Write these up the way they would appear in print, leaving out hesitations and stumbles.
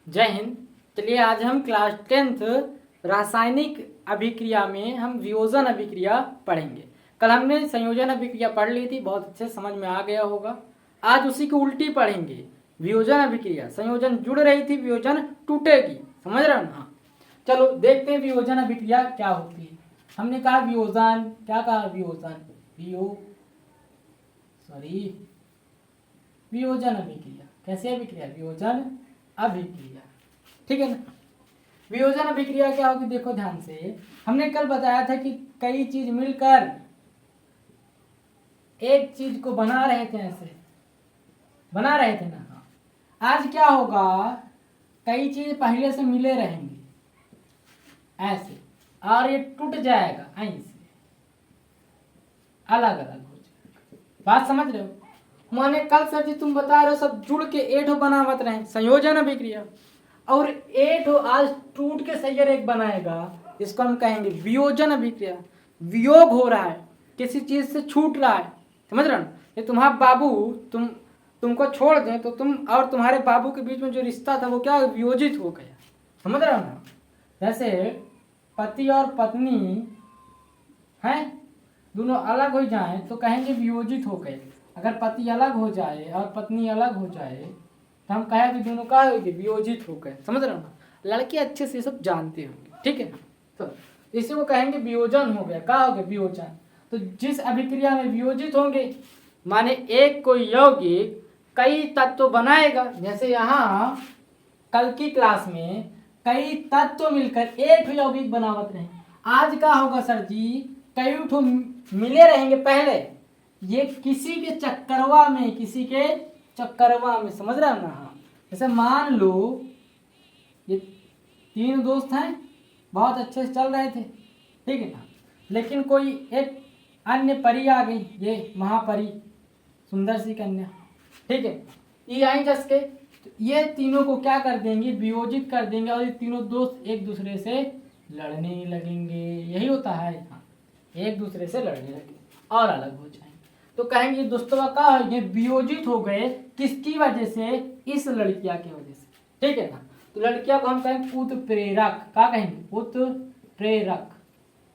जय हिंद। चलिए आज हम क्लास 10th रासायनिक अभिक्रिया में हम वियोजन अभिक्रिया पढ़ेंगे। कल हमने संयोजन अभिक्रिया पढ़ ली थी, बहुत अच्छे समझ में आ गया होगा। आज उसी को उल्टी पढ़ेंगे, वियोजन अभिक्रिया। संयोजन जुड़ रही थी, वियोजन टूटेगी, समझ रहे हो ना। चलो देखते हैं वियोजन अभिक्रिया क्या होती है। हमने कहा वियोजन, क्या कहा वियोजन, वियोजन अभिक्रिया। कैसे अभिक्रिया, वियोजन अभिक्रिया, ठीक है ना। वियोजन अभिक्रिया क्या होगी, देखो ध्यान से। हमने कल बताया था कि कई चीज मिलकर एक चीज को बना रहे थे, ऐसे बना रहे थे ना। हाँ, आज क्या होगा, कई चीज पहले से मिले रहेंगे ऐसे, और ये टूट जाएगा ऐसे, अलग अलग हो जाएगा। बात समझ रहे हो। माने कल सर जी तुम बता रहे हो सब जुड़ के एठो बनावत रहे, संयोजन अभिक्रिया, और एठो आज टूट के सैयर एक बनाएगा, इसको हम कहेंगे वियोजन अभिक्रिया। वियोग हो रहा है, किसी चीज से छूट रहा है, समझ रहे हो। ये तुम्हारा बाबू तुमको छोड़ दें तो तुम और तुम्हारे बाबू के बीच में जो रिश्ता था वो क्या वियोजित हो गया, समझ रहे हो ना। जैसे पति और पत्नी हैं, दोनों अलग हो जाएं तो कहेंगे वियोजित हो गए। अगर पति अलग हो जाए और पत्नी अलग हो जाए तो हम कहें कि दोनों का वियोजित हो गए, समझ रहे हो ना। लड़के अच्छे से सब जानते होंगे, ठीक है। तो इसी को कहेंगे वियोजन हो गया। क्या हो गया, वियोजन। तो जिस अभिक्रिया में वियोजित होंगे, माने एक कोई यौगिक कई तत्व बनाएगा। जैसे यहाँ कल की क्लास में कई तत्व मिलकर एक यौगिक बनावत रहे। आज का होगा सर जी, कई ठो मिले रहेंगे पहले, ये किसी के चक्करवा में, किसी के चक्करवा में, समझ रहे हो ना। हाँ, जैसे मान लो ये तीन दोस्त हैं, बहुत अच्छे से चल रहे थे, ठीक है ना। लेकिन कोई एक अन्य परी आ गई, ये महापरी, सुंदर सी कन्या, ठीक है। ये आई जस के, तो ये तीनों को क्या कर देंगे, वियोजित कर देंगे, और ये तीनों दोस्त एक दूसरे से लड़ने लगेंगे। यही होता है, हाँ, एक दूसरे से लड़ने लगेंगे और अलग हो जाएंगे। तो कहेंगे दोस्तों का हो, ये वियोजित हो गए किसकी वजह से, इस लड़किया की वजह से, ठीक है ना। तो लड़किया को हम कहेंगे उत्प्रेरक। क्या कहेंगे, उत्प्रेरक।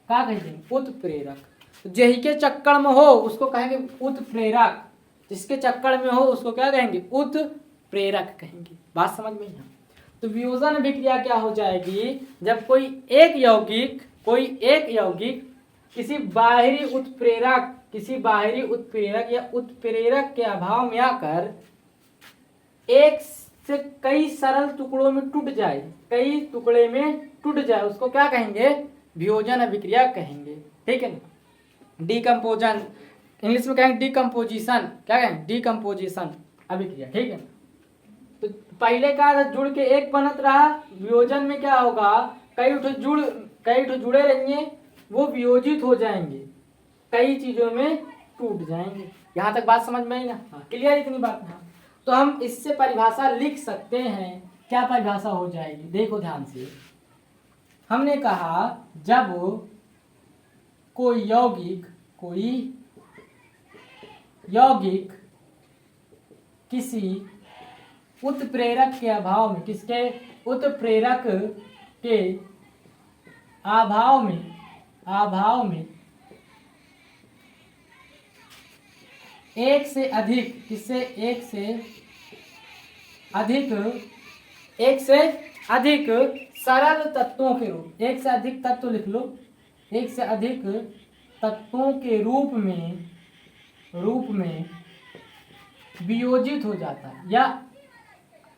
क्या कहेंगे, उत्प्रेरक। तो जेही के चक्कर में हो उसको कहेंगे उत्प्रेरक, जिसके चक्कर में हो उसको क्या कहेंगे, उत्प्रेरक कहेंगे। बात समझ में है। तो वियोजन अभिक्रिया क्या हो जाएगी, जब कोई एक यौगिक किसी बाहरी उत्प्रेरक या उत्प्रेरक के अभाव में आकर एक से कई सरल टुकड़ों में टूट जाए, कई टुकड़े में टूट जाए, उसको क्या कहेंगे, वियोजन अभिक्रिया कहेंगे, ठीक है ना। डिकम्पोजन, इंग्लिश में कहेंगे डिकम्पोजिशन। क्या कहेंगे, डिकम्पोजिशन अभिक्रिया, ठीक है। तो पहले का जुड़ के एक बनत रहा, वियोजन में क्या होगा, कई ठो जुड़े रहेंगे, वो वियोजित हो जाएंगे, कई चीजों में टूट जाएंगे। यहाँ तक बात समझ में आई ना। हाँ, क्लियर इतनी बात। हाँ, तो हम इससे परिभाषा लिख सकते हैं। क्या परिभाषा हो जाएगी, देखो ध्यान से। हमने कहा जब कोई यौगिक किसी उत्प्रेरक के अभाव में, किसके, उत्प्रेरक के अभाव में एक से अधिक, किससे, एक से अधिक सरल तत्वों के रूप, एक से अधिक तत्व लिख लो, एक से अधिक तत्वों के रूप में वियोजित हो जाता है या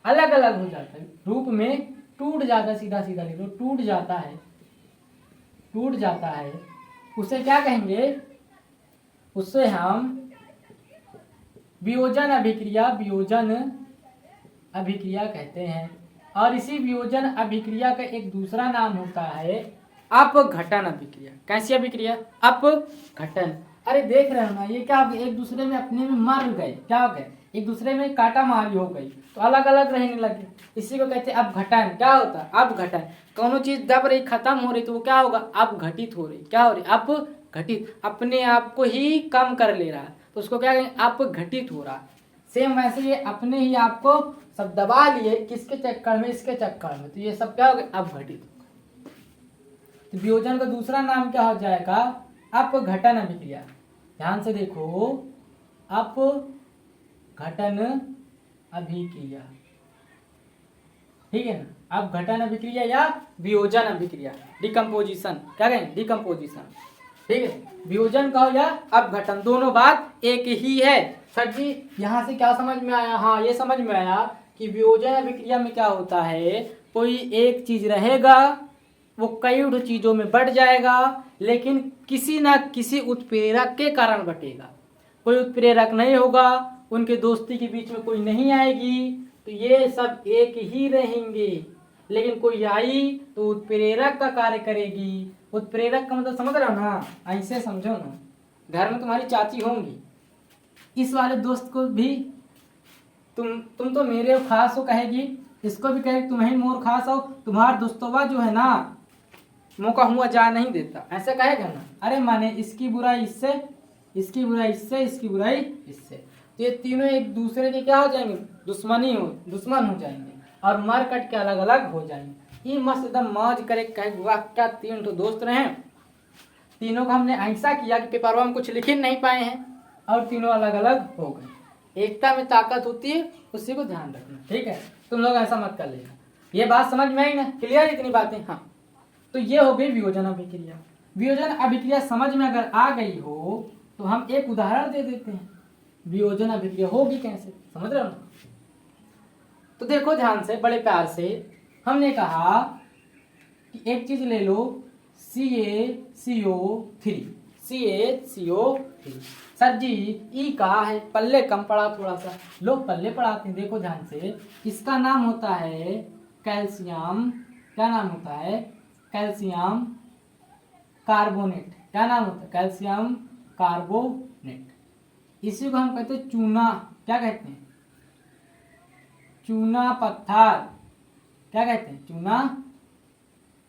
अलग अलग हो जाता है, रूप में टूट जाता है, सीधा सीधा लिख लो, टूट जाता है, उसे क्या कहेंगे, उससे हम वियोजन अभिक्रिया कहते हैं। और इसी वियोजन अभिक्रिया का एक दूसरा नाम होता है अपघटन अभिक्रिया। कैसी अभिक्रिया, अपघटन। अरे देख रहे हो ना, ये क्या एक दूसरे में अपने में मर गए, क्या हो गए, एक दूसरे में काटा मारी हो गई, तो अलग अलग रहने लगे। इसी को कहते हैं अपघटन। क्या होता है, अपघटन। कोनो चीज दब रही, खत्म हो रही, तो वो क्या होगा, अपघटित हो रही। क्या हो रही, अपघटित, अपने आप को ही कम कर ले रहा है, तो उसको क्या कहेंगे, अपघटित हो रहा। सेम वैसे ये अपने ही आप को सब दबा लिए किसके चक्कर में, इसके चक्कर में, तो ये सब क्या हो गया, अपघटित हो गए। तो वियोजन का दूसरा नाम क्या हो जाएगा, अपघटन अभिक्रिया। ध्यान से देखो, अपघटन अभिक्रिया, ठीक है ना, अपघटन अभिक्रिया या वियोजन अभिक्रिया, डिकम्पोजिशन, क्या कहें, डिकम्पोजिशन, ठीक है। वियोजन कहो या अपघटन, दोनों बात एक ही है। सर जी यहाँ से क्या समझ में आया, हाँ ये समझ में आया कि वियोजन अभिक्रिया में क्या होता है, कोई एक चीज रहेगा वो कई चीजों में बढ़ जाएगा, लेकिन किसी ना किसी उत्प्रेरक के कारण घटेगा। कोई उत्प्रेरक नहीं होगा, उनके दोस्ती के बीच में कोई नहीं आएगी, तो ये सब एक ही रहेंगे। लेकिन कोई आई तो उत्प्रेरक का कार्य करेगी। उत्प्रेरक का मतलब समझ रहे हो ना, ऐसे समझो ना, घर में तुम्हारी चाची होंगी, इस वाले दोस्त को भी तुम तो मेरे खास हो कहेगी, इसको भी कहेगी तुम ही मोर खास हो, तुम्हारा दोस्तोवा जो है ना मौका हुआ जा नहीं देता, ऐसे कहेगा ना। अरे माने इसकी बुराई इससे, इसकी बुराई इससे, इसकी बुराई इससे, तो ये तीनों एक दूसरे के क्या हो जाएंगे, दुश्मन हो जाएंगे और मर कट के अलग अलग हो जाएंगे। ये मस्त एकदम मौज करे, कहे वाह क्या तीन तो दोस्त रहे, तीनों का हमने ऐसा किया कि पेपरवा में कुछ लिख ही नहीं पाए हैं और तीनों अलग अलग हो गए। एकता में ताकत होती है, उसी को ध्यान रखना, ठीक है। तुम लोग ऐसा मत कर लेना। ये बात समझ में आई ना, क्लियर इतनी बातें, हाँ। तो ये हो गई वियोजन अभिक्रिया। वियोजन अभिक्रिया समझ में अगर आ गई हो तो हम एक उदाहरण दे देते हैं, वियोजन अभिक्रिया होगी कैसे, समझ रहे हो ना। तो देखो ध्यान से, बड़े प्यार से, हमने कहा कि एक चीज ले लो, CaCO3, CaCO3। सर जी ई कहा है, पल्ले कम पड़ा थोड़ा सा, लोग पल्ले पढ़ाते हैं। देखो ध्यान से, इसका नाम होता है कैल्शियम, क्या नाम होता है, कैल्शियम कार्बोनेट। क्या नाम होता है, कैल्शियम कार्बोनेट। इसी को हम कहते हैं चूना, क्या कहते हैं, चूना पत्थर, क्या कहते हैं, चूना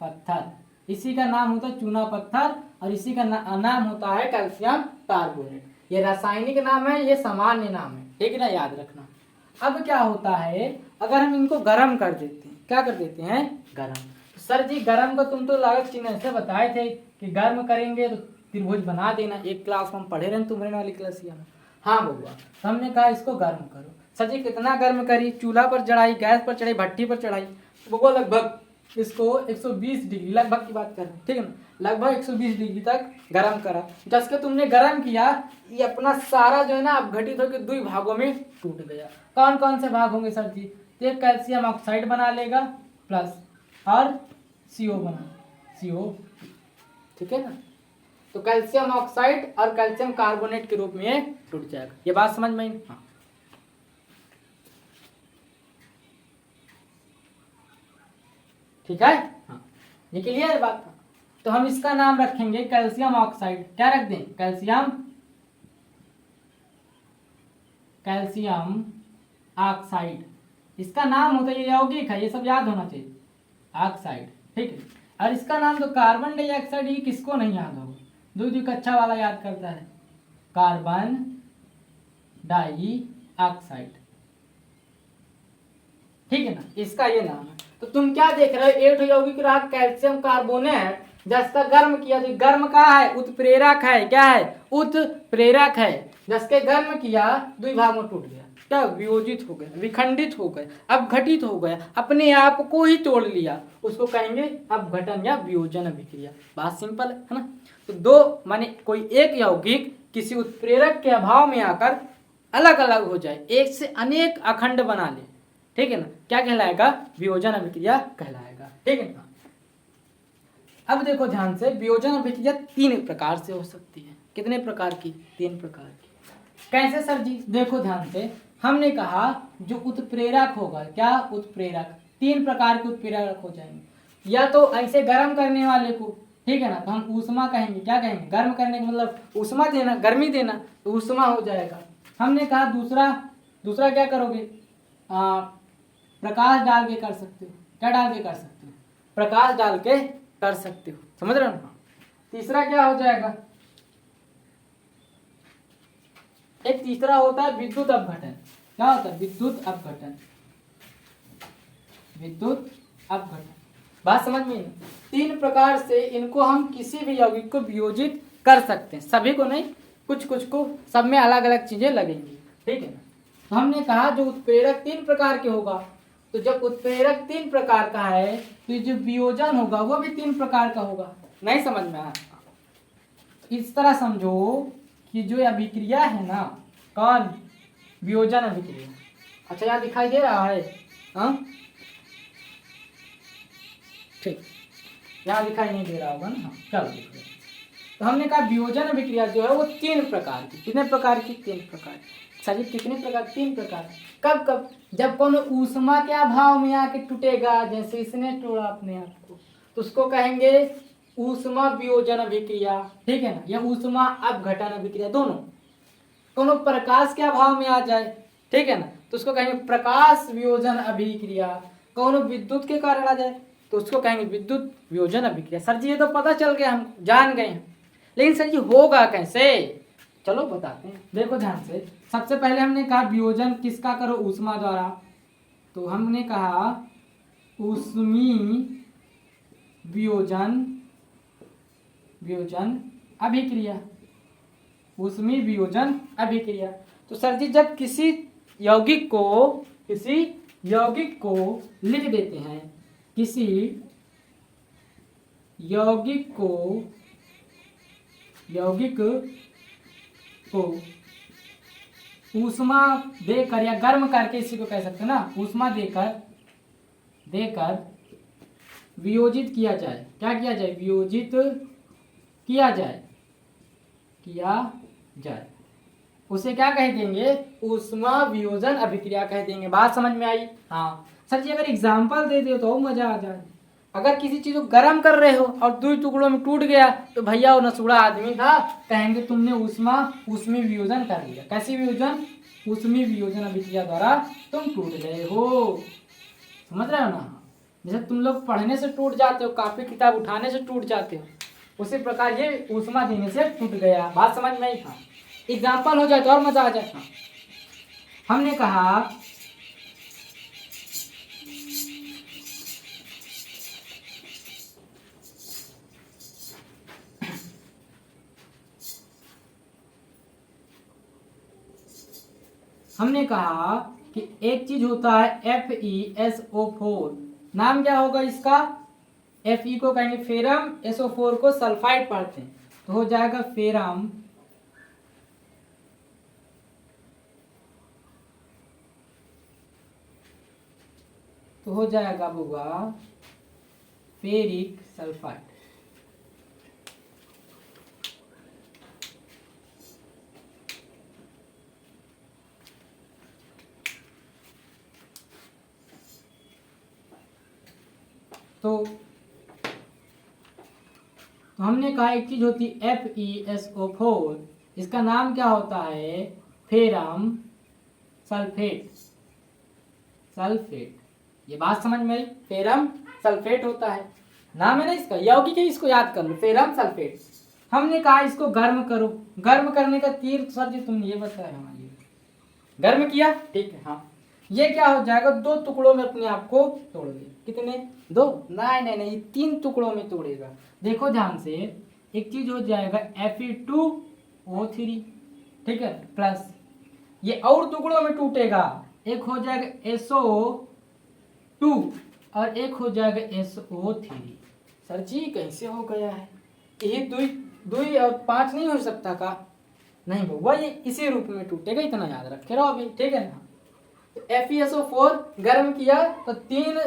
पत्थर। इसी का नाम होता है चूना पत्थर और इसी का नाम होता है कैल्शियम कार्बोनेट। ये रासायनिक नाम है, ये सामान्य नाम है, ठीक है ना, याद रखना। अब क्या होता है, अगर हम इनको गर्म कर देते हैं, क्या कर देते हैं, गर्म। तो सर जी गर्म का तुम तो लागत चिन्ह ऐसे बताए थे कि गर्म करेंगे तो त्रिभुज बना देना, एक क्लास में हम पढ़े रहे तुम्हारे वाली क्लासिया में। हाँ बउआ, तो हमने कहा इसको गर्म करो। सर जी कितना गर्म करी, चूल्हा पर चढ़ाई, गैस पर चढ़ाई, भट्टी पर चढ़ाई, तो बउआ लगभग इसको 120 डिग्री, लगभग की बात कर रहे हैं, ठीक है ना, लगभग 120 डिग्री तक गरम करा। जब के तुमने गरम किया, ये अपना सारा जो है ना अपघटित होकर दो भागों में टूट गया। कौन कौन से भाग होंगे सर जी, तो एक कैल्शियम ऑक्साइड बना लेगा प्लस और CO बना, CO, ठीक है ना। तो कैल्शियम ऑक्साइड और कैल्शियम कार्बोनेट के रूप में टूट जाएगा। ये बात समझ में आई, हाँ। ठीक है, हाँ, ये क्लियर है बात। तो हम इसका नाम रखेंगे कैल्शियम ऑक्साइड, क्या रख दें, कैल्शियम ऑक्साइड। इसका नाम होता है, ये यौगिक है, ये सब याद होना चाहिए, ऑक्साइड, ठीक है। और इसका नाम तो कार्बन डाइऑक्साइड, ये किसको नहीं याद होगा, जो कच्चा वाला याद करता है, कार्बन डाइऑक्साइड, ठीक है ना, इसका ये नाम है। तो तुम क्या देख रहे हो, एक यौगिक रहा कैल्शियम कार्बोनेट, जिसका गर्म किया, तो गर्म का है, उत्प्रेरक है, क्या है, उत्प्रेरक है। जिसके गर्म किया दो भाग में टूट गया, क्या वियोजित हो गया, विखंडित हो गया, अपघटित हो गया, अपने आप को ही तोड़ लिया, उसको कहेंगे अपघटन या वियोजन अभिक्रिया। बात सिंपल है ना। तो दो माने कोई एक यौगिक किसी उत्प्रेरक के अभाव में आकर अलग अलग हो जाए, एक से अनेक अखंड बना ले, ठीक है ना, क्या कहलाएगा, वियोजन अभिक्रिया कहलाएगा, ठीक है ना। अब देखो ध्यान से, वियोजन अभिक्रिया 3 प्रकार से हो सकती है। कितने प्रकार की, 3 प्रकार की। कैसे सर जी, देखो ध्यान से, हमने कहा जो उत्प्रेरक होगा, क्या उत्प्रेरक, 3 प्रकार के उत्प्रेरक हो जाएंगे। या तो ऐसे गर्म करने वाले को, ठीक है ना, तो हम ऊष्मा कहेंगे, क्या कहेंगे, गर्म करने का मतलब ऊष्मा देना, गर्मी देना, तो ऊष्मा हो जाएगा। हमने कहा दूसरा क्या करोगे, प्रकाश डाल के कर सकते हो, क्या डाल के कर सकते हो, प्रकाश डाल के कर सकते हो, समझ रहे हो। तीसरा क्या हो जाएगा, एक तीसरा होता है विद्युत अपघटन। क्या होता है, विद्युत अपघटन, विद्युत अपघटन। बात समझ में? तीन प्रकार से इनको हम किसी भी यौगिक को वियोजित कर सकते हैं, सभी को नहीं, कुछ कुछ को, सब में अलग अलग चीजें लगेंगी, ठीक है ना। तो हमने कहा जो उत्प्रेरक तीन प्रकार के होगा, तो जब उत्प्रेरक तीन प्रकार का है तो जो वियोजन होगा वो भी तीन प्रकार का होगा। नहीं समझ में आया? इस तरह समझो कि जो अभिक्रिया है ना, कौन, वियोजन अभिक्रिया। अच्छा यहाँ दिखाई दे रहा है? हाँ ठीक, यहाँ दिखाई नहीं दे रहा होगा ना। हाँ चलो देखो, तो हमने कहा वियोजन अभिक्रिया जो है वो तीन प्रकार की। कितने प्रकार की? तीन प्रकार। सर कितने प्रकार? तीन प्रकार। कब कब? जब कौन ऊष्मा के अभाव में आके टूटेगा, जैसे इसने तोड़ा अपने आप को, तो उसको कहेंगे ऊष्मा वियोजन अभिक्रिया, ठीक है ना, या ऊष्मा अपघटन अभिक्रिया, दोनों। कोनो प्रकाश के अभाव में आ जाए, ठीक है ना, तो उसको कहेंगे प्रकाश वियोजन अभिक्रिया। कोनो विद्युत के कारण आ जाए तो उसको कहेंगे विद्युत वियोजन अभिक्रिया। सर जी ये तो पता चल गया, हम जान गए हैं, लेकिन सर जी होगा कैसे? चलो बताते हैं, देखो ध्यान से। सबसे पहले हमने कहा वियोजन किसका करो? ऊष्मा द्वारा। तो हमने कहा ऊष्मी वियोजन, वियोजन अभिक्रिया, ऊष्मी वियोजन अभिक्रिया। तो सर जी जब किसी यौगिक को लिख देते हैं, किसी यौगिक को ऊष्मा देकर या गर्म करके, इसी को कह सकते हैं ना, ऊष्मा देकर वियोजित किया जाए। क्या किया जाए? वियोजित किया जाए, उसे क्या कह देंगे? ऊष्मा वियोजन अभिक्रिया कह देंगे। बात समझ में आई? हाँ सर जी अगर एग्जाम्पल दे दे तो मजा आ जाए। अगर किसी चीज को गर्म कर रहे हो और दो टुकड़ों में टूट गया तो भैया वो नसूड़ा आदमी था, कहेंगे तुमने ऊष्मी वियोजन कर लिया। कैसी वियोजन? ऊष्मी वियोजन अभिक्रिया द्वारा तुम टूट गए हो। समझ रहे हो ना? जैसे तुम लोग पढ़ने से टूट जाते हो, कॉपी किताब उठाने से टूट जाते हो, उसी प्रकार ये ऊष्मा देने से टूट गया। बात समझ में आई? हाँ एग्जाम्पल हो जाए तो और मजा आ जाए। हाँ हमने कहा कि एक चीज होता है FeSO4, नाम क्या होगा इसका? Fe को कहेंगे फेरम, SO4 को सल्फाइड पढ़ते हैं, तो हो जाएगा फेरम, तो हो जाएगा बुआ फेरिक सल्फाइड। तो हमने कहा एक चीज होती है FeSO4, इसका नाम क्या होता है? Ferrum sulphate. ये बात समझ में आई? फेरम सल्फेट होता है, नाम है ना इसका, यौगिक है, इसको याद कर लो, फेरम सल्फेट। हमने कहा इसको गर्म करो। गर्म करने का तीर सर जी तुमने ये बताया हमारे, गर्म किया, ठीक है। हाँ ये क्या हो जाएगा? दो टुकड़ों में अपने आप को तोड़ दे। कितने? दो? नहीं, तीन टुकड़ों में तोड़ेगा। देखो ध्यान से, एक चीज हो जाएगा Fe2O3, ठीक है, प्लस ये और टुकड़ों में टूटेगा, एक हो जाएगा SO2 और एक हो जाएगा SO3। सर जी कैसे हो गया है? ये दुई और पांच नहीं हो सकता का? नहीं होगा, ये इसी रूप में टूटेगा, इतना याद रखे रहो अभी, ठीक है ना। FeSO4 गर्म किया तो तीन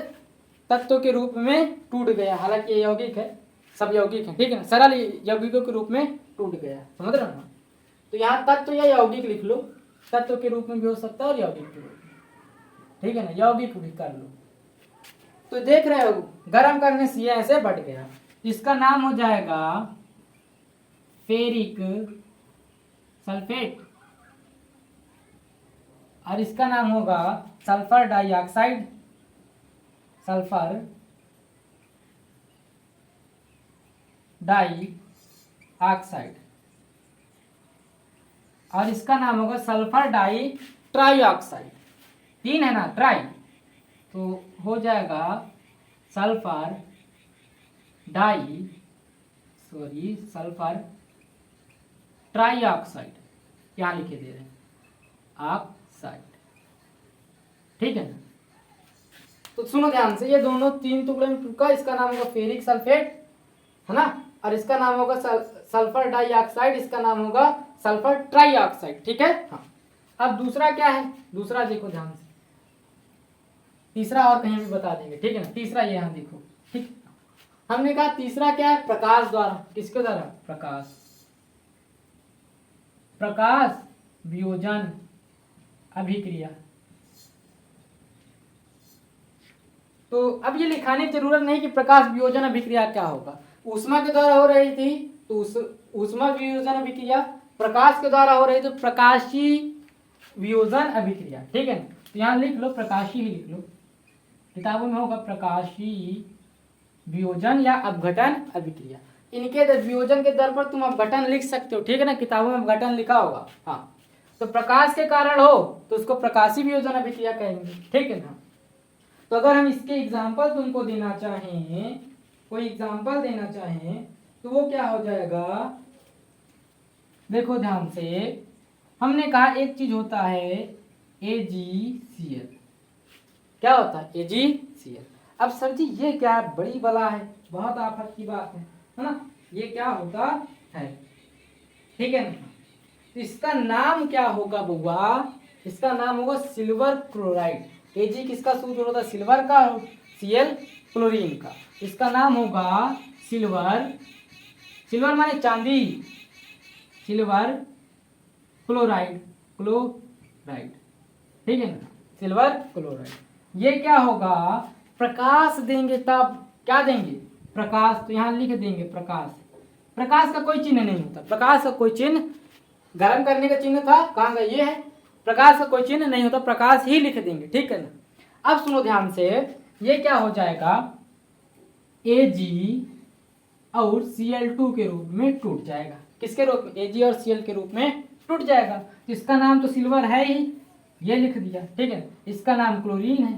तत्वों के रूप में टूट गया, हालांकि ये यौगिक है, सब यौगिक है, ठीक है ना, सरल यौगिकों के रूप में टूट गया। समझ रहे हो ना? तो यहाँ तत्व या यौगिक लिख लो, तत्व के रूप में भी हो सकता है और यौगिक के रूप में, ठीक है ना, यौगिक भी कर लो। तो देख रहे हो गर्म करने से ये ऐसे बढ़ गया, इसका नाम हो जाएगा फेरिक सल्फेट और इसका नाम होगा सल्फर डाइऑक्साइड, सल्फर डाइऑक्साइड, और इसका नाम होगा सल्फर डाई ट्राइऑक्साइड। तीन है ना, ट्राई, तो हो जाएगा सल्फर ट्राईऑक्साइड, यहाँ लिखे दे रहे हैं ऑक्साइड, ठीक है ना। तो सुनो ध्यान से, ये दोनों तीन टुकड़े में टूटा, इसका नाम होगा फेरिक सल्फेट, है ना, और इसका नाम होगा सल्फर डाइऑक्साइड, इसका नाम होगा सल्फर ट्राईऑक्साइड, ठीक है। हाँ, अब दूसरा क्या है, दूसरा देखो ध्यान से, तीसरा और कहीं भी बता देंगे, ठीक है ना। तीसरा ये यहाँ देखो, ठीक, हमने कहा तीसरा क्या है, प्रकाश द्वारा, किसके द्वारा, प्रकाश वियोजन अभिक्रिया। तो अब ये लिखाने की जरूरत नहीं कि प्रकाश वियोजन अभिक्रिया क्या होगा, ऊष्मा के द्वारा हो रही थी तो ऊष्मा वियोजन अभिक्रिया, प्रकाश के द्वारा हो रही तो प्रकाशी वियोजन अभिक्रिया, ठीक है। तो यहाँ लिख लो, प्रकाशी ही लिख लो, किताबों में होगा प्रकाशी वियोजन या अपघटन अभिक्रिया। इनके वियोजन के दर पर तुम अपघटन लिख सकते हो, ठीक है ना, किताबों में अपघटन लिखा होगा। हाँ, तो प्रकाश के कारण हो तो उसको प्रकाशी वियोजन अभिक्रिया कहेंगे, ठीक है ना। तो अगर हम इसके एग्जाम्पल तुमको देना चाहें, कोई एग्जाम्पल देना चाहें, तो वो क्या हो जाएगा, देखो ध्यान से, हमने कहा एक चीज होता है AgCl, क्या होता है AgCl। अब सर जी ये क्या है, बड़ी बला है, बहुत आफत की बात है ना, ये क्या होता है, ठीक है ना। तो इसका नाम क्या होगा बुआ, इसका नाम होगा सिल्वर क्लोराइड। Ag किसका सूत्र होता है, सिल्वर का, Cl क्लोरीन का, इसका नाम होगा सिल्वर, सिल्वर माने चांदी, सिल्वर क्लोराइड, ठीक है ना, सिल्वर क्लोराइड। ये क्या होगा, प्रकाश देंगे तब, क्या देंगे, प्रकाश, तो यहाँ लिख देंगे प्रकाश, प्रकाश का कोई चिन्ह नहीं होता, प्रकाश का कोई चिन्ह, गर्म करने का चिन्ह था, कहाँ का ये है, प्रकाश का कोई चिन्ह नहीं होता, प्रकाश ही लिख देंगे, ठीक है ना। अब सुनो ध्यान से, ये क्या हो जाएगा, Ag और Cl2 के रूप में टूट जाएगा, किसके रूप में, Ag और Cl के रूप में टूट जाएगा। तो इसका नाम तो सिल्वर है ही, ये लिख दिया, ठीक है। इसका नाम क्लोरीन है,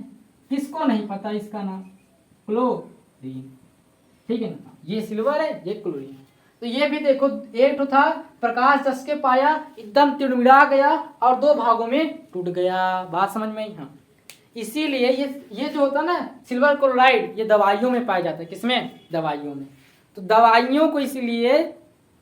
किसको नहीं पता इसका नाम, क्लोरीन, ठीक है ना, ये सिल्वर है, ये क्लोरीन। तो ये भी देखो, एक था, प्रकाश जस के पाया एकदम तिड़मिड़ा गया और दो भागों में टूट गया, बात समझ में आई। हाँ, इसीलिए ये जो होता है ना सिल्वर क्लोराइड, ये दवाइयों में पाया जाता है, किसमें, दवाइयों में। तो दवाइयों को इसीलिए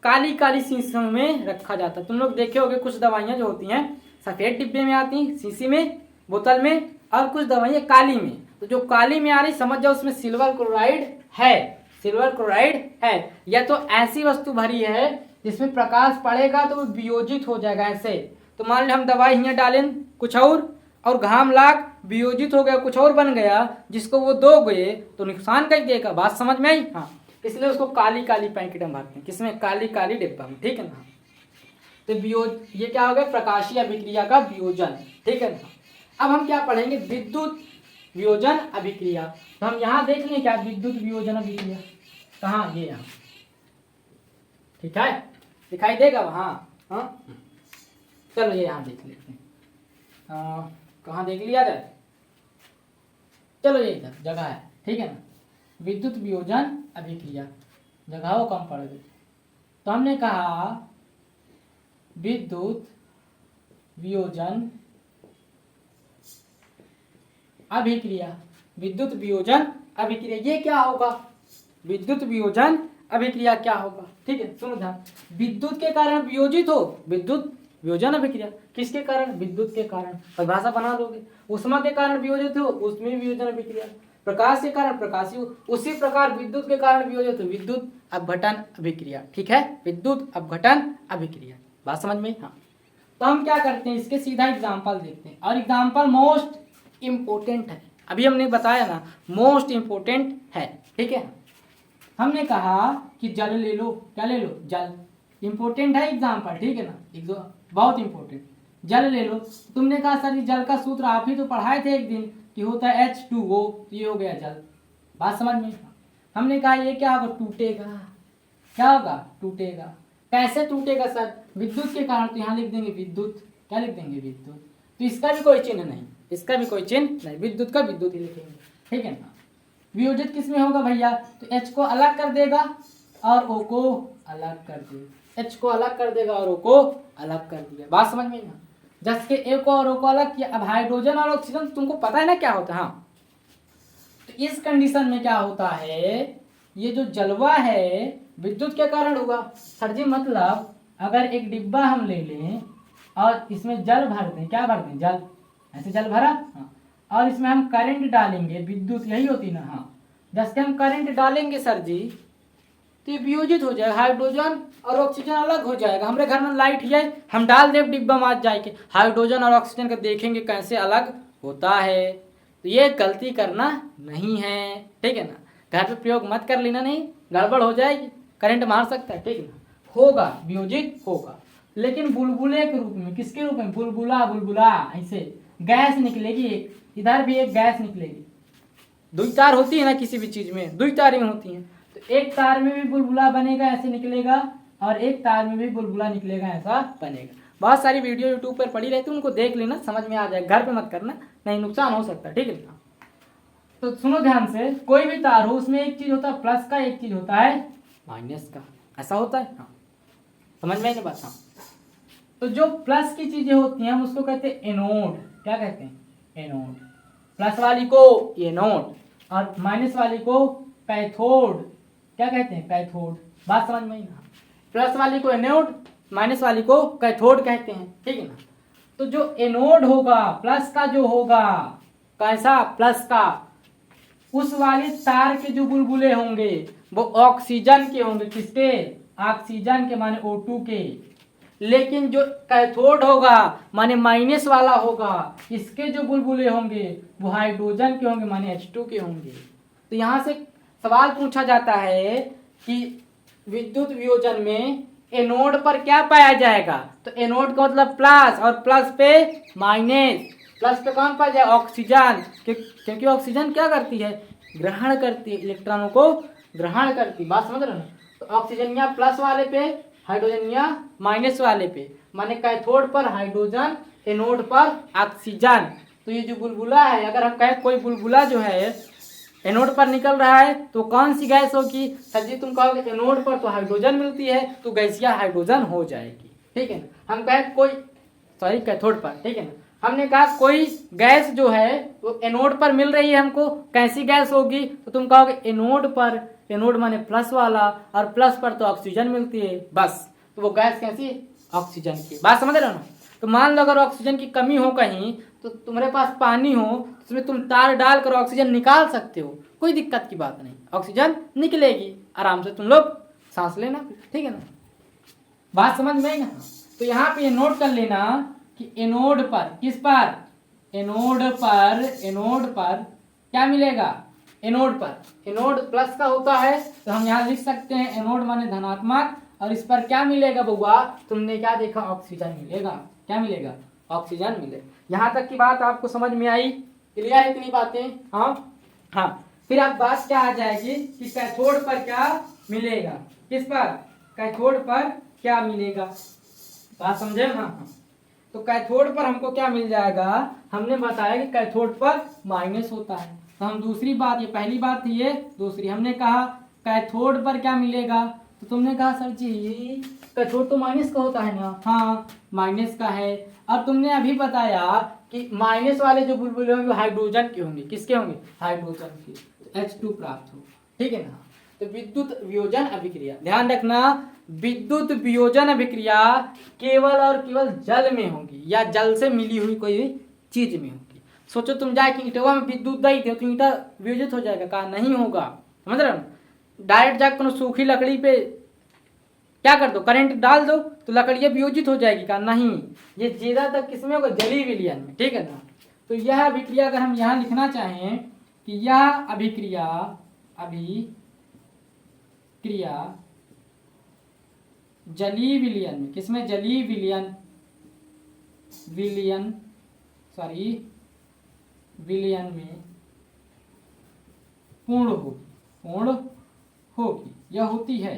काली काली शीशियों में रखा जाता है। तुम लोग देखे होगे कुछ दवाइयाँ जो होती हैं सफेद डिब्बे में आती हैं, शीशी में, बोतल में, और कुछ दवाइयाँ काली में। तो जो काली में आ रही समझ जाओ उसमें सिल्वर क्लोराइड है, सिल्वर क्लोराइड है। या तो ऐसी वस्तु भरी है जिसमें प्रकाश पड़ेगा तो वो वियोजित हो जाएगा ऐसे। तो मान लो हम दवाई यहाँ डालें कुछ और घाम लाग वियोजित हो गया, कुछ और बन गया, जिसको वो दो गए तो नुकसान कर देगा, बात समझ में आई। हाँ, इसलिए उसको काली काली पैकेट में भरते हैं, किसमें, काली काली डिब्बा में, ठीक है ना। तो ये क्या हो गया, प्रकाशीय अभिक्रिया का वियोजन, ठीक है ना। अब हम क्या पढ़ेंगे, विद्युत वियोजन अभिक्रिया। तो हम यहाँ देख लें क्या, विद्युत वियोजन अभिक्रिया कहाँ, ये यहाँ, ठीक है, दिखाई देगा वहाँ। हाँ, चलो ये यहाँ देख लेते हैं, कहाँ देख लिया जाए, चलो ये इधर जगह है, ठीक है ना, विद्युत वियोजन अभिक्रिया, जगह वो कम पड़ गई। तो हमने कहा विद्युत वियोजन अभिक्रिया, विद्युत वियोजन अभिक्रिया, ये क्या होगा, विद्युत वियोजन अभिक्रिया क्या होगा, ठीक है। सुनो ध्यान, विद्युत के कारण वियोजित हो, विद्युत वियोजन अभिक्रिया, किसके कारण, विद्युत के कारण, परिभाषा बना लोगे। ऊष्मा के कारण वियोजित हो, ऊष्मीय वियोजन अभिक्रिया, प्रकाश के कारण प्रकाशी हो, उसी प्रकार विद्युत के कारण वियोजित हो, विद्युत अपघटन अभिक्रिया, ठीक है, विद्युत अपघटन अभिक्रिया, बात समझ में। हाँ, तो हम क्या करते हैं, इसके सीधा एग्जाम्पल देखते हैं, और एग्जाम्पल मोस्ट इम्पोर्टेंट है, अभी हमने बताया ना मोस्ट इम्पोर्टेंट है, ठीक है। हमने कहा कि जल ले लो, क्या ले लो, जल, इंपॉर्टेंट है एग्जाम्पल, ठीक है ना, बहुत इंपॉर्टेंट, जल ले लो। तुमने कहा सर ये जल का सूत्र आप ही तो पढ़ाए थे एक दिन कि होता है H2O, तो ये हो गया जल, बात समझ में। हमने कहा ये क्या होगा, टूटेगा, क्या होगा, टूटेगा, कैसे टूटेगा सर, विद्युत के कारण, तो यहाँ लिख देंगे विद्युत, क्या लिख देंगे, विद्युत। तो इसका भी कोई चिन्ह नहीं, इसका भी कोई चिन्ह नहीं, विद्युत का विद्युत ही लिखेंगे, ठीक है ना। वियोजित किस में होगा भैया, तो H को अलग कर देगा और O को अलग कर देगा, H को अलग कर देगा और O को अलग कर दिया, बात समझ में ना। जैसे कि A को और O को अलग किया, अब हाइड्रोजन और ऑक्सीजन तुमको पता है ना क्या होता है। हाँ, तो इस कंडीशन में क्या होता है, ये जो जलवा है विद्युत के कारण होगा। सर जी मतलब अगर एक डिब्बा हम ले लें और इसमें जल भर दें, क्या भर दें, जल, ऐसे जल भरा, हाँ, और इसमें हम करंट डालेंगे, विद्युत यही होती ना, हाँ, जैसे हम करंट डालेंगे सर जी तो ये वियोजित हो जाएगा, हाइड्रोजन और ऑक्सीजन अलग हो जाएगा। हमारे घर में लाइट है, हम डाल दें डिब्बा में आज जाके, हाइड्रोजन और ऑक्सीजन का देखेंगे कैसे अलग होता है। तो ये गलती करना नहीं है, ठीक है ना। घर पे प्रयोग मत कर लेना, नहीं गड़बड़ हो जाएगी, करंट मार सकता है, ठीक है ना। होगा वियोजित होगा, लेकिन बुलबुले के रूप में, किसके रूप में, बुलबुला, बुलबुला ऐसे गैस निकलेगी, एक इधर भी एक गैस निकलेगी। दुई तार होती है ना किसी भी चीज में, दुई तारें होती हैं, तो एक तार में भी बुलबुला बनेगा ऐसे निकलेगा, और एक तार में भी बुलबुला निकलेगा ऐसा बनेगा। बहुत सारी वीडियो यूट्यूब पर पड़ी रहती है, उनको देख लेना, समझ में आ जाएगा, घर पे मत करना, नहीं नुकसान हो सकता है, ठीक है ना। तो सुनो ध्यान से, कोई भी तार हो उसमें एक चीज होता है प्लस का, एक चीज होता है माइनस का, ऐसा होता है। हाँ, समझ में नहीं बात। हाँ, तो जो प्लस की चीजें होती हैं हम उसको कहते हैं एनोड, क्या कहते हैं, एनोड। प्लस वाली को एनोड और माइनस वाली को कैथोड, क्या कहते हैं, कैथोड, बात समझ में ना। प्लस वाली को एनोड, माइनस वाली को कैथोड कहते हैं, ठीक है ना। तो जो एनोड होगा प्लस का जो होगा, कैसा, प्लस का, उस वाली तार के जो बुलबुले होंगे वो ऑक्सीजन के होंगे, किसके, ऑक्सीजन के माने O2 के। लेकिन जो कैथोड होगा माने माइनस वाला होगा, इसके जो बुलबुले होंगे वो हाइड्रोजन के होंगे, माने H2 के होंगे। तो यहाँ से सवाल पूछा जाता है कि विद्युत वियोजन में एनोड पर क्या पाया जाएगा, तो एनोड का मतलब प्लस, और प्लस पे माइनस, प्लस पे कौन पाया जाए, ऑक्सीजन, क्योंकि ऑक्सीजन क्या करती है, ग्रहण करती है, इलेक्ट्रॉनों को ग्रहण करती है, बात समझ रहे हो ना। तो ऑक्सीजन या प्लस वाले पे, हाइड्रोजन या माइनस वाले पे, माने कैथोड पर हाइड्रोजन, एनोड पर ऑक्सीजन। तो ये जो बुलबुला है, अगर हम कहें कोई बुलबुला जो है एनोड पर निकल रहा है तो कौन सी गैस होगी, सर जी तुम कहोगे एनोड पर तो हाइड्रोजन मिलती है तो गैसिया हाइड्रोजन हो जाएगी, ठीक है ना। हम कहें कोई, सॉरी कैथोड पर, ठीक है ना, हमने कहा कोई गैस जो है वो एनोड पर मिल रही है हमको, कैसी गैस होगी, तो तुम कहोगे एनोड पर, एनोड माने प्लस वाला, और प्लस पर तो ऑक्सीजन मिलती है, बस, तो वो गैस कैसी, ऑक्सीजन की, बात समझ रहे हो ना। तो मान लो अगर ऑक्सीजन की कमी हो कहीं, तो तुम्हारे पास पानी हो, उसमें तुम तार डालकर ऑक्सीजन निकाल सकते हो, कोई दिक्कत की बात नहीं, ऑक्सीजन निकलेगी आराम से, तुम लोग सांस लेना, ठीक है ना, बात समझ में आई ना। तो यहाँ पे नोट कर लेना कि एनोड पर, किस पर, एनोड पर, एनोड पर क्या मिलेगा, एनोड पर, एनोड प्लस का होता है तो हम यहाँ लिख सकते हैं एनोड माने धनात्मक, और इस पर क्या मिलेगा बउआ, तुमने क्या देखा, ऑक्सीजन मिलेगा, क्या मिलेगा, ऑक्सीजन मिलेगा। यहाँ तक की बात आपको समझ में आई, क्लियर है इतनी बातें। हाँ हाँ, फिर अब बात क्या आ जाएगी कि कैथोड पर क्या मिलेगा, किस पर, कैथोड पर क्या मिलेगा, बात समझे। हाँ, तो कैथोड पर हमको क्या मिल जाएगा, हमने बताया कि कैथोड पर माइनस होता है, तो हम दूसरी बात, ये पहली बात थी, ये दूसरी, हमने कहा कैथोड पर क्या मिलेगा, तो तुमने कहा सर जी कैथोड तो माइनस का होता है ना, हाँ माइनस का है। अब तुमने अभी बताया कि माइनस वाले जो बुलबुले होंगे हाइड्रोजन के होंगे, किसके होंगे, हाइड्रोजन के, तो H2 प्राप्त हो, ठीक है ना। तो विद्युत वियोजन अभिक्रिया, ध्यान रखना, विद्युत वियोजन अभिक्रिया केवल और केवल जल में होगी, या जल से मिली हुई कोई चीज में होगी। सोचो तुम जाके ईंटवा में विद्युत दई दे तो ईंटा वियोजित हो जाएगा, कहा नहीं होगा, समझ रहे हो। डायरेक्ट जाकर सूखी लकड़ी पे क्या कर दो, करंट डाल दो तो लकड़ियाँ वियोजित हो जाएगी, कहा नहीं, ये ज्यादातर किसमें होगा, जली विलयन में, ठीक है ना। तो यह अभिक्रिया अगर हम यहाँ लिखना चाहें कि यह अभिक्रिया, अभिक्रिया जली विलयन में, किसमें, जली विलयन, विलयन में पूर्ण होगी, यह होती है,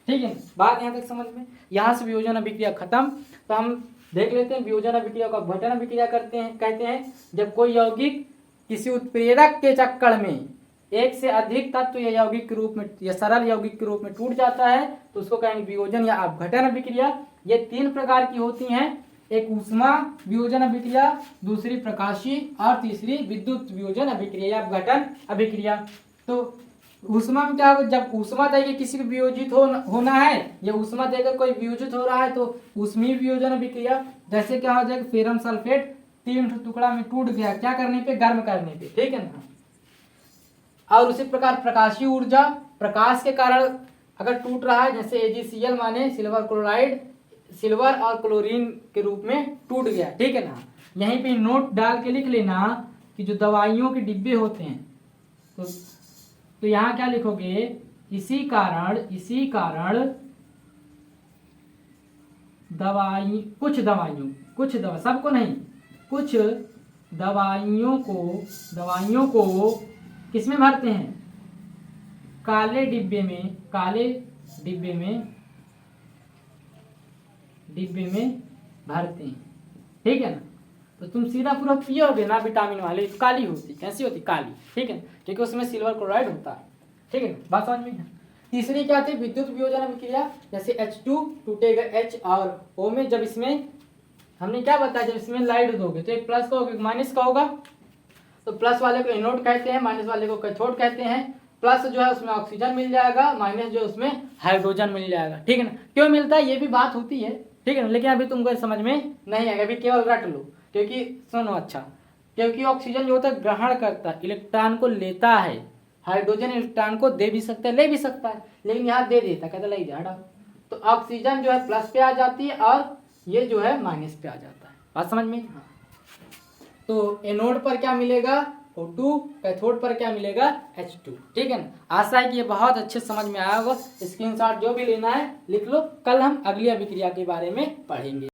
ठीक है। बात यहाँ तक समझ में, यहाँ से वियोजन अभिक्रिया खत्म। तो हम देख लेते हैं वियोजन अभिक्रिया को अपघटन अभिक्रिया कहते हैं जब कोई यौगिक किसी उत्प्रेरक के चक्कर में एक से अधिक तत्व या यौगिक के रूप में या सरल यौगिक के रूप में टूट जाता है तो उसको कहेंगे वियोजन या अपघटन अभिक्रिया। ये 3 प्रकार की होती हैं, एक ऊष्मा वियोजन अभिक्रिया, दूसरी प्रकाशीय और तीसरी विद्युत वियोजन अभिक्रिया या अपघटन अभिक्रिया। तो ऊष्मा में क्या होगा, जब ऊष्मा देकर किसी को वियोजित होना है या ऊष्मा देकर कोई वियोजित हो रहा है तो ऊष्मीय वियोजन अभिक्रिया। जैसे क्या हो जाएगा, फेरम सल्फेट 3 टुकड़ा में टूट गया, क्या करने पे, गर्म करने पे, ठीक है ना। और उसी प्रकार प्रकाशीय ऊर्जा, प्रकाश के कारण अगर टूट रहा है, जैसे AgCl माने सिल्वर क्लोराइड, सिल्वर और क्लोरीन के रूप में टूट गया, ठीक है ना। यहीं पे नोट डाल के लिख लेना कि जो दवाइयों के डिब्बे होते हैं तो यहाँ क्या लिखोगे, इसी कारण कुछ दवाइयों सबको नहीं, कुछ दवाइयों को किसमें भरते हैं, काले डिब्बे में भरते हैं, ठीक है ना। तो तुम सीधा पूरा पियोगे ना, विटामिन वाले काली होती, कैसी होती, काली, ठीक है, क्योंकि उसमें सिल्वर क्लोराइड होता है, ठीक है, बात समझ में। तीसरी क्या थी, विद्युत वियोजन अभिक्रिया। जैसे H2 टूटेगा H और O में, जब इसमें हमने क्या बताया, जब इसमें लाइट दोगे तो एक प्लस का होगा एक माइनस का होगा। तो प्लस वाले को एनोड कहते हैं, माइनस वाले को कैथोड कहते हैं। प्लस जो है उसमें ऑक्सीजन मिल जाएगा, माइनस जो है उसमें हाइड्रोजन मिल जाएगा, ठीक है ना। क्यों मिलता है ये भी बात होती है, ठीक है ना, लेकिन अभी तुमको समझ में नहीं आएगा, अभी केवल रट लो। क्योंकि सुनो अच्छा, क्योंकि ऑक्सीजन जो होता है ग्रहण करता है, इलेक्ट्रॉन को लेता है, हाइड्रोजन इलेक्ट्रॉन को दे भी सकता है, ले भी सकता है, लेकिन यहाँ दे देता, कहता ले जा। तो ऑक्सीजन जो है प्लस पे आ जाती है और ये जो है माइनस पे आ जाता है, बात समझ में। हाँ, तो एनोड पर क्या मिलेगा, O2, कैथोड पर क्या मिलेगा, H2, ठीक है ना। आशा है कि ये बहुत अच्छे समझ में आया होगा। स्क्रीनशॉट जो भी लेना है लिख लो, कल हम अगली अभिक्रिया के बारे में पढ़ेंगे।